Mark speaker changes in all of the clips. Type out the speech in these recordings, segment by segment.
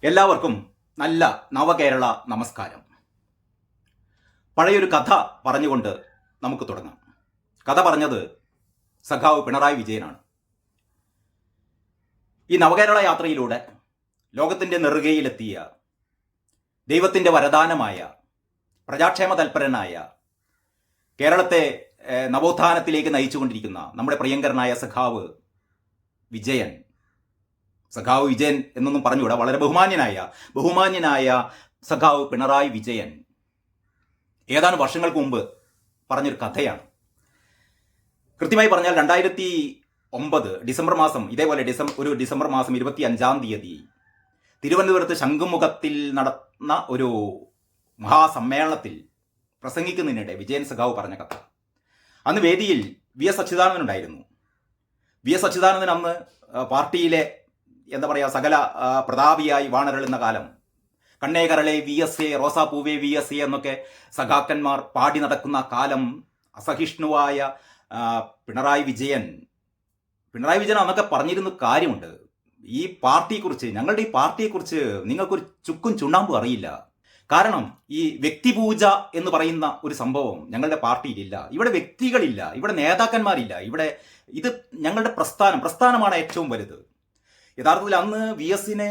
Speaker 1: എല്ലാവർക്കും നല്ല നവകേരള നമസ്കാരം. പഴയൊരു കഥ പറഞ്ഞുകൊണ്ട് നമുക്ക് തുടങ്ങാം. കഥ പറഞ്ഞത് സഖാവ് പിണറായി വിജയനാണ്. ഈ നവകേരള യാത്രയിലൂടെ ലോകത്തിൻ്റെ നെറുകയിലെത്തിയ ദൈവത്തിൻ്റെ വരദാനമായ പ്രജാക്ഷേമ തൽപരനായ കേരളത്തെ നവോത്ഥാനത്തിലേക്ക് നയിച്ചുകൊണ്ടിരിക്കുന്ന നമ്മുടെ പ്രിയങ്കരനായ സഖാവ് വിജയൻ എന്നൊന്നും പറഞ്ഞുകൂടാ, വളരെ ബഹുമാന്യനായ സഖാവ് പിണറായി വിജയൻ ഏതാനും വർഷങ്ങൾക്ക് മുമ്പ് പറഞ്ഞൊരു കഥയാണ്. കൃത്യമായി പറഞ്ഞാൽ 2009 ഡിസംബർ മാസം, ഇതേപോലെ ഡിസംബർ മാസം 25-ാം തീയതി തിരുവനന്തപുരത്ത് ശംഖുമുഖത്തിൽ നടന്ന ഒരു മഹാസമ്മേളനത്തിൽ പ്രസംഗിക്കുന്നതിനിടെ വിജയൻ സഖാവ് പറഞ്ഞ കഥ. അന്ന് വേദിയിൽ വി എസ് അച്യുതാനന്ദൻ ഉണ്ടായിരുന്നു. വി എസ് അച്യുതാനന്ദൻ അന്ന് പാർട്ടിയിലെ സകല പ്രതാപിയായി വാണരളുന്ന കാലം, കണ്ണേ കരളെ വി എസ് എ, റോസാപ്പൂവേ വി എസ് എ എന്നൊക്കെ സഖാക്കന്മാർ പാടി നടക്കുന്ന കാലം അസഹിഷ്ണുവായ പിണറായി വിജയൻ അന്നൊക്കെ പറഞ്ഞിരുന്ന കാര്യമുണ്ട്. ഞങ്ങളുടെ ഈ പാർട്ടിയെക്കുറിച്ച് നിങ്ങൾക്കൊരു ചുക്കും ചുണ്ണാമ്പും അറിയില്ല. കാരണം ഈ വ്യക്തിപൂജ എന്ന് പറയുന്ന ഒരു സംഭവം ഞങ്ങളുടെ പാർട്ടിയിലില്ല. ഇവിടെ വ്യക്തികളില്ല, ഇവിടെ നേതാക്കന്മാരില്ല. ഇത് ഞങ്ങളുടെ പ്രസ്ഥാനമാണ് ഏറ്റവും വലുത്. യഥാർത്ഥത്തിൽ അന്ന് വി എസിനെ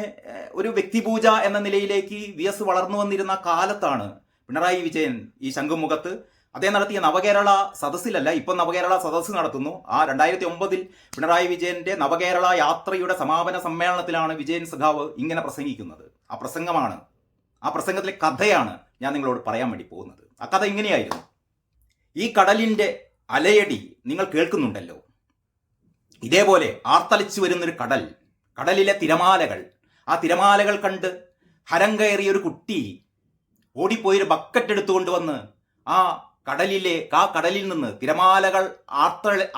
Speaker 1: ഒരു വ്യക്തിപൂജ എന്ന നിലയിലേക്ക് വി എസ് വളർന്നു വന്നിരുന്ന കാലത്താണ് പിണറായി വിജയൻ ഈ ശംഖുമുഖത്ത് അദ്ദേഹം നടത്തിയ നവകേരള സദസ്സിലല്ല, ഇപ്പം നവകേരള സദസ്സ് നടത്തുന്നു. ആ 2009 പിണറായി വിജയന്റെ നവകേരള യാത്രയുടെ സമാപന സമ്മേളനത്തിലാണ് വിജയൻ സഖാവ് ഇങ്ങനെ പ്രസംഗിക്കുന്നത്. ആ പ്രസംഗത്തിലെ കഥയാണ് ഞാൻ നിങ്ങളോട് പറയാൻ വേണ്ടി പോകുന്നത്. ആ കഥ ഇങ്ങനെയായിരുന്നു. ഈ കടലിൻ്റെ അലയടി നിങ്ങൾ കേൾക്കുന്നുണ്ടല്ലോ, ഇതേപോലെ ആർത്തലിച്ചു വരുന്നൊരു കടലിലെ തിരമാലകൾ, ആ തിരമാലകൾ കണ്ട് ഹരം കയറിയ ഒരു കുട്ടി ഓടിപ്പോയൊരു ബക്കറ്റ് എടുത്തുകൊണ്ട് വന്ന് ആ കടലിൽ നിന്ന്, തിരമാലകൾ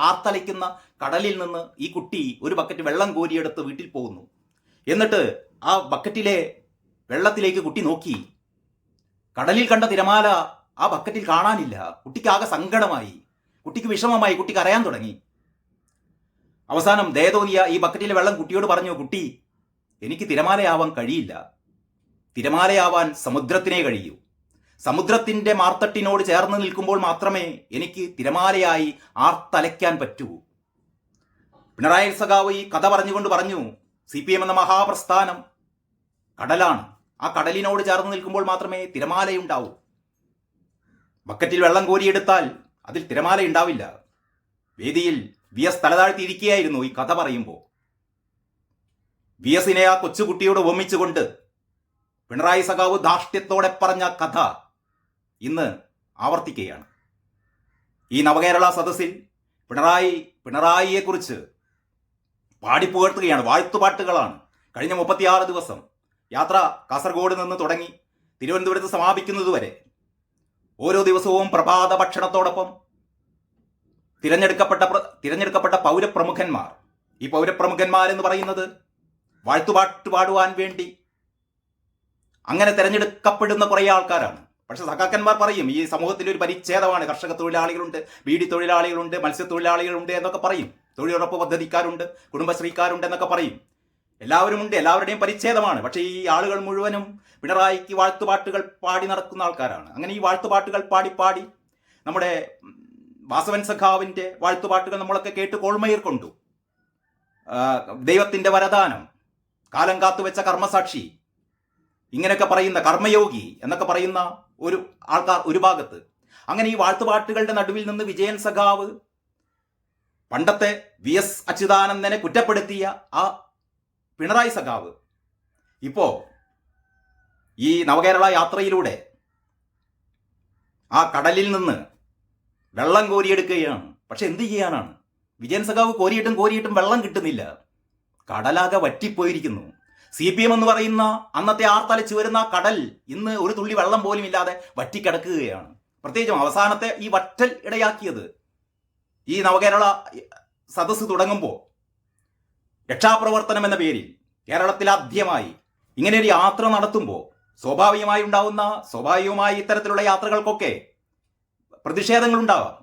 Speaker 1: ആർത്തലിക്കുന്ന കടലിൽ നിന്ന് ഈ കുട്ടി ഒരു ബക്കറ്റ് വെള്ളം കോരിയെടുത്ത് വീട്ടിൽ പോകുന്നു. എന്നിട്ട് ആ ബക്കറ്റിലെ വെള്ളത്തിലേക്ക് കുട്ടി നോക്കി. കടലിൽ കണ്ട തിരമാല ആ ബക്കറ്റിൽ കാണാനില്ല. കുട്ടിക്ക് ആകെ സങ്കടമായി, കുട്ടിക്ക് വിഷമമായി, കുട്ടി കരയാൻ തുടങ്ങി. അവസാനം ദയതോന്നിയ ഈ ബക്കറ്റിലെ വെള്ളം കുട്ടിയോട് പറഞ്ഞു, കുട്ടി, എനിക്ക് തിരമാലയാവാൻ കഴിയില്ല. തിരമാലയാവാൻ സമുദ്രത്തിനേ കഴിയൂ. സമുദ്രത്തിൻ്റെ മാർത്തട്ടിനോട് ചേർന്ന് നിൽക്കുമ്പോൾ മാത്രമേ എനിക്ക് തിരമാലയായി ആർത്തലയ്ക്കാൻ പറ്റൂ. പിണറായി സഖാവ് ഈ കഥ പറഞ്ഞുകൊണ്ട് പറഞ്ഞു, CPM എന്ന മഹാപ്രസ്ഥാനം കടലാണ്. ആ കടലിനോട് ചേർന്ന് നിൽക്കുമ്പോൾ മാത്രമേ തിരമാലയുണ്ടാവൂ. ബക്കറ്റിൽ വെള്ളം കോരിയെടുത്താൽ അതിൽ തിരമാല ഉണ്ടാവില്ല. വേദിയിൽ വി എസ് തലതാഴ്ത്തിയിരിക്കുകയായിരുന്നു ഈ കഥ പറയുമ്പോൾ. വി എസിനെ ആ കൊച്ചുകുട്ടിയോട് ഉപമിച്ചുകൊണ്ട് പിണറായി സഖാവ് ധാർഷ്ട്യത്തോടെ പറഞ്ഞ കഥ ഇന്ന് ആവർത്തിക്കുകയാണ്. ഈ നവകേരള സദസ്സിൽ പിണറായിയെക്കുറിച്ച് പാടിപ്പുകഴ്ത്തുകയാണ്. വാഴ്ത്തുപാട്ടുകളാണ്. കഴിഞ്ഞ 36 ദിവസം യാത്ര കാസർഗോഡ് നിന്ന് തുടങ്ങി തിരുവനന്തപുരത്ത് സമാപിക്കുന്നതുവരെ ഓരോ ദിവസവും പ്രഭാത ഭക്ഷണത്തോടൊപ്പം തിരഞ്ഞെടുക്കപ്പെട്ട പൗരപ്രമുഖന്മാർ, ഈ പൗരപ്രമുഖന്മാരെന്ന് പറയുന്നത് വാഴ്ത്തുപാട്ട് പാടുവാൻ വേണ്ടി അങ്ങനെ തിരഞ്ഞെടുക്കപ്പെടുന്ന കുറേ ആൾക്കാരാണ്. പക്ഷെ സഖാക്കന്മാർ പറയും ഈ സമൂഹത്തിൽ ഒരു പരിച്ഛേദമാണ്, കർഷക തൊഴിലാളികളുണ്ട്, ബീഡി തൊഴിലാളികളുണ്ട്, മത്സ്യത്തൊഴിലാളികളുണ്ട് എന്നൊക്കെ പറയും, തൊഴിലുറപ്പ് പദ്ധതിക്കാരുണ്ട്, കുടുംബശ്രീക്കാരുണ്ട് എന്നൊക്കെ പറയും. എല്ലാവരുമുണ്ട്, എല്ലാവരുടെയും പരിച്ഛേദമാണ്. പക്ഷേ ഈ ആളുകൾ മുഴുവനും പിണറായിക്ക് വാഴ്ത്തുപാട്ടുകൾ പാടി നടക്കുന്ന ആൾക്കാരാണ്. അങ്ങനെ ഈ വാഴ്ത്തുപാട്ടുകൾ പാടി നമ്മുടെ വാസവൻ സഖാവിൻ്റെ വാഴ്ത്തുപാട്ടുകൾ നമ്മളൊക്കെ കേട്ട് കോൾമയിർ കൊണ്ടു. ദൈവത്തിൻ്റെ വരദാനം, കാലം കാത്തുവെച്ച കർമ്മസാക്ഷി, ഇങ്ങനെയൊക്കെ പറയുന്ന കർമ്മയോഗി എന്നൊക്കെ പറയുന്ന ഒരു ആൾക്കാർ ഒരു ഭാഗത്ത്. അങ്ങനെ ഈ വാഴ്ത്തുപാട്ടുകളുടെ നടുവിൽ നിന്ന് വിജയൻ സഖാവ് പണ്ടത്തെ വി എസ് അച്യുതാനന്ദനെ കുറ്റപ്പെടുത്തിയ ആ പിണറായി സഖാവ് ഇപ്പോൾ ഈ നവകേരള യാത്രയിലൂടെ ആ കടലിൽ നിന്ന് വെള്ളം കോരിയെടുക്കുകയാണ്. പക്ഷെ എന്ത് ചെയ്യാനാണ്? വിജയൻ സഖാവ് കോരിയിട്ടും വെള്ളം കിട്ടുന്നില്ല. കടലാകെ വറ്റിപ്പോയിരിക്കുന്നു. CPM എന്ന് പറയുന്ന അന്നത്തെ ആർത്തലച്ചു വരുന്ന കടൽ ഇന്ന് ഒരു തുള്ളി വെള്ളം പോലും ഇല്ലാതെ വറ്റിക്കിടക്കുകയാണ്. പ്രത്യേകിച്ചും അവസാനത്തെ ഈ വറ്റൽ ഇടയാക്കിയത് ഈ നവകേരള സദസ്സ് തുടങ്ങുമ്പോൾ രക്ഷാപ്രവർത്തനം എന്ന പേരിൽ കേരളത്തിൽ ആദ്യമായി ഇങ്ങനെ ഒരു യാത്ര നടത്തുമ്പോൾ സ്വാഭാവികമായി ഇത്തരത്തിലുള്ള യാത്രകൾക്കൊക്കെ പ്രതിഷേധങ്ങളുണ്ടാവാം.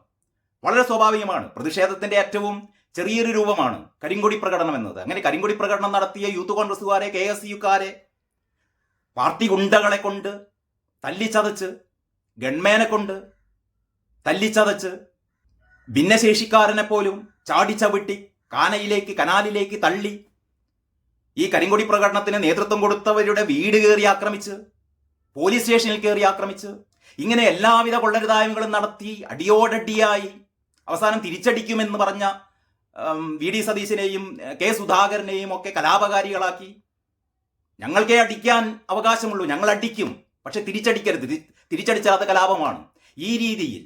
Speaker 1: വളരെ സ്വാഭാവികമാണ്. പ്രതിഷേധത്തിൻ്റെ ഏറ്റവും ചെറിയൊരു രൂപമാണ് കരിങ്കൊടി പ്രകടനം എന്നത്. അങ്ങനെ കരിങ്കൊടി പ്രകടനം നടത്തിയ യൂത്ത് കോൺഗ്രസ്സുകാരെ, KSUക്കാരെ പാർട്ടി ഗുണ്ടകളെ കൊണ്ട് തല്ലിച്ചതച്ച്, ഗൺമേനെ കൊണ്ട് തല്ലിച്ചതച്ച്, ഭിന്നശേഷിക്കാരനെ പോലും ചാടിച്ചവിട്ടി കനാലിലേക്ക് തള്ളി, ഈ കരിങ്കൊടി പ്രകടനത്തിന് നേതൃത്വം കൊടുത്തവരുടെ വീട് കയറി ആക്രമിച്ച്, പോലീസ് സ്റ്റേഷനിൽ കയറി ആക്രമിച്ച്, ഇങ്ങനെ എല്ലാവിധ കൊള്ളരുതായ്മകളും നടത്തി അടിയോടടിയായി അവസാനം തിരിച്ചടിക്കുമെന്ന് പറഞ്ഞ വി ഡി സതീശനെയും കെ സുധാകരനെയും ഒക്കെ കലാപകാരികളാക്കി. ഞങ്ങൾക്കേ അടിക്കാൻ അവകാശമുള്ളൂ, ഞങ്ങൾ അടിക്കും, പക്ഷെ തിരിച്ചടിക്കരുത്, തിരിച്ചടിച്ചാൽ അത് കലാപമാണ്. ഈ രീതിയിൽ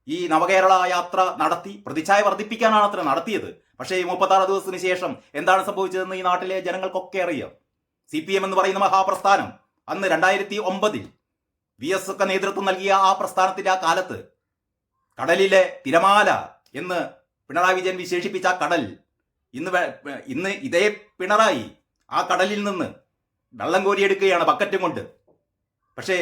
Speaker 1: ഈ നവകേരള യാത്ര നടത്തി പ്രതിച്ഛായ വർദ്ധിപ്പിക്കാനാണ് അത്ര നടത്തിയത്. പക്ഷേ ഈ 36 ദിവസത്തിന് ശേഷം എന്താണ് സംഭവിച്ചതെന്ന് ഈ നാട്ടിലെ ജനങ്ങൾക്കൊക്കെ അറിയാം. CPM എന്ന് പറയുന്ന മഹാപ്രസ്ഥാനം അന്ന് 2009 VS ഒക്കെ നേതൃത്വം നൽകിയ ആ പ്രസ്ഥാനത്തിന്റെ ആ കാലത്ത് കടലിലെ തിരമാല എന്ന് പിണറായി വിജയൻ വിശേഷിപ്പിച്ച ആ കടൽ ഇന്ന് ഇതേ പിണറായി ആ കടലിൽ നിന്ന് വെള്ളം കോരിയെടുക്കുകയാണ് ബക്കറ്റും കൊണ്ട്. പക്ഷേ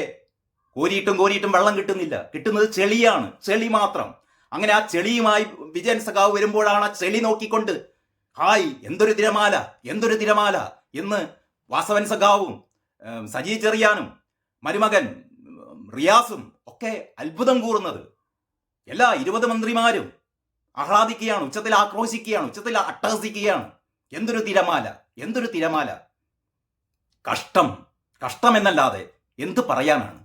Speaker 1: കോരിയിട്ടും വെള്ളം കിട്ടുന്നില്ല, കിട്ടുന്നത് ചെളിയാണ്, ചെളി മാത്രം. അങ്ങനെ ആ ചെളിയുമായി വിജയൻ സഖാവ് വരുമ്പോഴാണ് ആ ചെളി നോക്കിക്കൊണ്ട് ഹായ് എന്തൊരു തിരമാല എന്ന് വാസവൻ സഖാവും സജി ചെറിയാനും മരുമകൻ റിയാസും ഒക്കെ അത്ഭുതം കൂറുന്നത്. എല്ലാ 20 മന്ത്രിമാരും ആഹ്ലാദിക്കുകയാണ്, ഉച്ചത്തിൽ ആക്രോശിക്കുകയാണ്, ഉച്ചത്തിൽ അട്ടഹസിക്കുകയാണ്. എന്തൊരു തിരമാല. കഷ്ടം എന്നല്ലാതെ എന്ത് പറയാനാണ്?